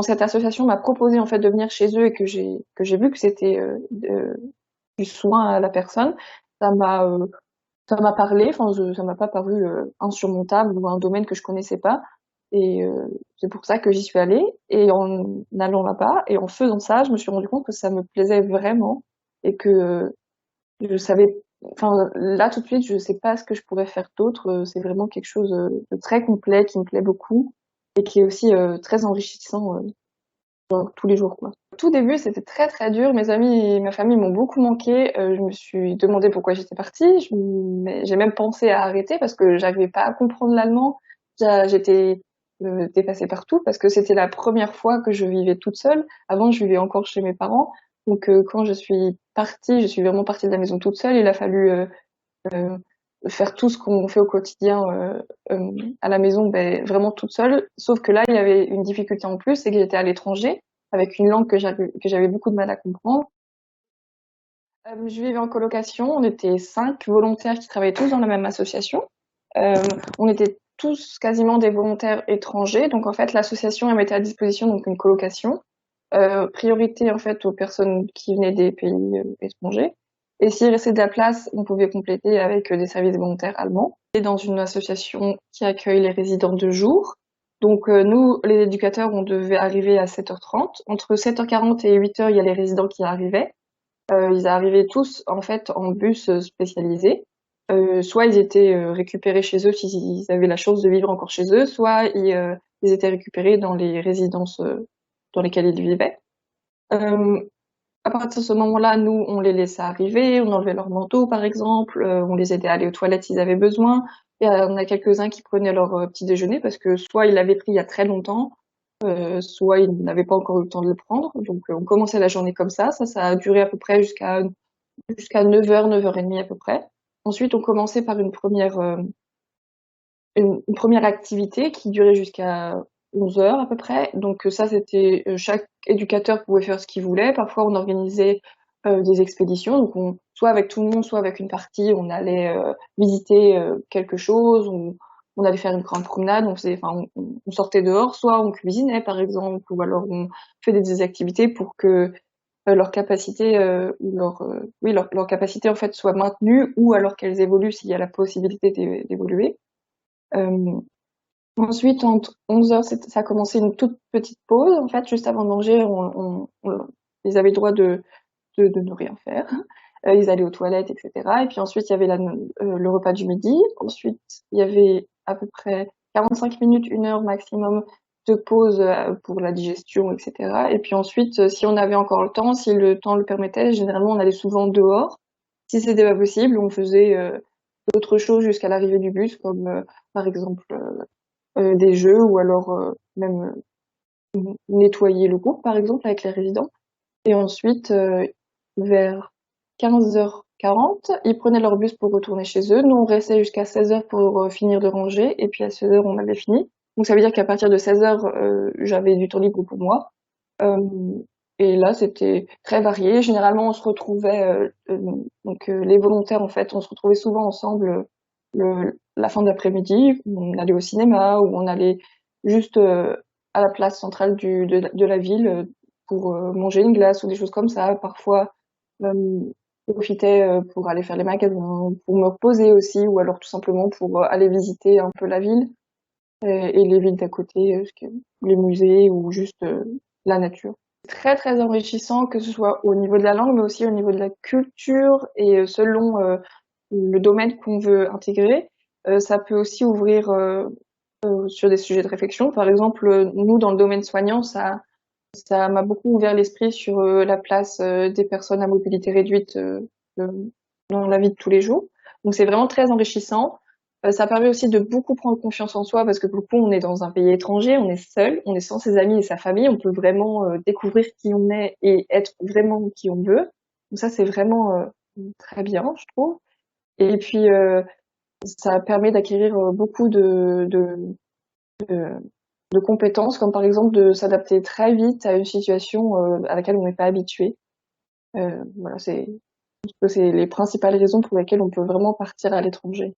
cette association m'a proposé en fait de venir chez eux et que j'ai vu que c'était du soin à la personne, ça m'a parlé. Enfin, ça m'a pas paru insurmontable ou un domaine que je connaissais pas. Et c'est pour ça que j'y suis allée. Et en allant là-bas et en faisant ça, je me suis rendu compte que ça me plaisait vraiment et que je savais. Enfin, là tout de suite, je sais pas ce que je pourrais faire d'autre. C'est vraiment quelque chose de très complet qui me plaît beaucoup et qui est aussi très enrichissant tous les jours, quoi. Au tout début, c'était très très dur. Mes amis et ma famille m'ont beaucoup manqué. Je me suis demandé pourquoi j'étais partie. J'ai même pensé à arrêter parce que j'arrivais pas à comprendre l'allemand. J'étais dépassée partout parce que c'était la première fois que je vivais toute seule. Avant, je vivais encore chez mes parents. Donc, quand je suis partie, je suis vraiment partie de la maison toute seule. Il a fallu euh, faire tout ce qu'on fait au quotidien à la maison, ben, vraiment toute seule. Sauf que là, il y avait une difficulté en plus, c'est que j'étais à l'étranger, avec une langue que j'avais beaucoup de mal à comprendre. Je vivais en colocation, on était 5 volontaires qui travaillaient tous dans la même association. Euh, on était tous quasiment des volontaires étrangers, donc en fait l'association elle mettait à disposition donc une colocation, priorité en fait aux personnes qui venaient des pays étrangers. Et s'il restait de la place, on pouvait compléter avec des services volontaires allemands. Et dans une association qui accueille les résidents de jour. Donc nous, les éducateurs, on devait arriver à 7h30. Entre 7h40 et 8h, il y a les résidents qui arrivaient. Ils arrivaient tous en fait en bus spécialisé. Soit ils étaient récupérés chez eux s'ils avaient la chance de vivre encore chez eux, soit ils étaient récupérés dans les résidences dans lesquelles ils vivaient. Euh, à partir de ce moment-là, nous, on les laissait arriver, on enlevait leur manteau par exemple, on les aidait à aller aux toilettes s'ils avaient besoin. Et on a quelques-uns qui prenaient leur petit déjeuner parce que soit ils l'avaient pris il y a très longtemps, soit ils n'avaient pas encore eu le temps de le prendre. Donc on commençait la journée comme ça. Ça a duré à peu près jusqu'à 9h, 9h30 à peu près. Ensuite, on commençait par une première activité qui durait jusqu'à 11h à peu près. Donc ça, c'était chaque éducateur pouvait faire ce qu'il voulait. Parfois, on organisait des expéditions. Donc soit avec tout le monde, soit avec une partie, on allait visiter quelque chose. On allait faire une grande promenade. On sortait dehors. Soit on cuisinait, par exemple, ou alors on fait des activités pour que leur capacité ou leur capacité en fait soit maintenue ou alors qu'elles évoluent s'il y a la possibilité d'évoluer. Euh, Ensuite, entre 11h, ça a commencé une toute petite pause. En fait, juste avant de manger, ils avaient le droit de ne rien faire. Ils allaient aux toilettes, etc. Et puis ensuite, il y avait le repas du midi. Ensuite, il y avait à peu près 45 minutes, 1 heure maximum de pause pour la digestion, etc. Et puis ensuite, si on avait encore le temps, si le temps le permettait, généralement, on allait souvent dehors. Si c'était pas possible, on faisait d'autres choses jusqu'à l'arrivée du bus, comme par exemple des jeux ou alors même nettoyer le groupe, par exemple, avec les résidents. Et ensuite, vers 15h40, ils prenaient leur bus pour retourner chez eux. Nous, on restait jusqu'à 16h pour finir de ranger. Et puis à 16h, on avait fini. Donc ça veut dire qu'à partir de 16h, j'avais du temps libre pour moi. Euh, et là, c'était très varié. Généralement, on se retrouvait, les volontaires, en fait, on se retrouvait souvent ensemble la fin d'après-midi. On allait au cinéma ou on allait juste à la place centrale de la ville pour manger une glace ou des choses comme ça. Parfois, euh, je profitais pour aller faire les magasins, pour me reposer aussi, ou alors tout simplement pour aller visiter un peu la ville et les villes d'à côté, les musées ou juste la nature. Très très enrichissant, que ce soit au niveau de la langue, mais aussi au niveau de la culture et selon le domaine qu'on veut intégrer. Ça peut aussi ouvrir sur des sujets de réflexion. Par exemple, nous, dans le domaine soignant, ça m'a beaucoup ouvert l'esprit sur la place des personnes à mobilité réduite euh, dans la vie de tous les jours. Donc c'est vraiment très enrichissant. Ça permet aussi de beaucoup prendre confiance en soi parce que pour le coup, on est dans un pays étranger, on est seul, on est sans ses amis et sa famille, on peut vraiment découvrir qui on est et être vraiment qui on veut. Donc ça, c'est vraiment très bien, je trouve. Et puis, ça permet d'acquérir beaucoup de, de compétences, comme par exemple de s'adapter très vite à une situation à laquelle on n'est pas habitué. Voilà, c'est les principales raisons pour lesquelles on peut vraiment partir à l'étranger.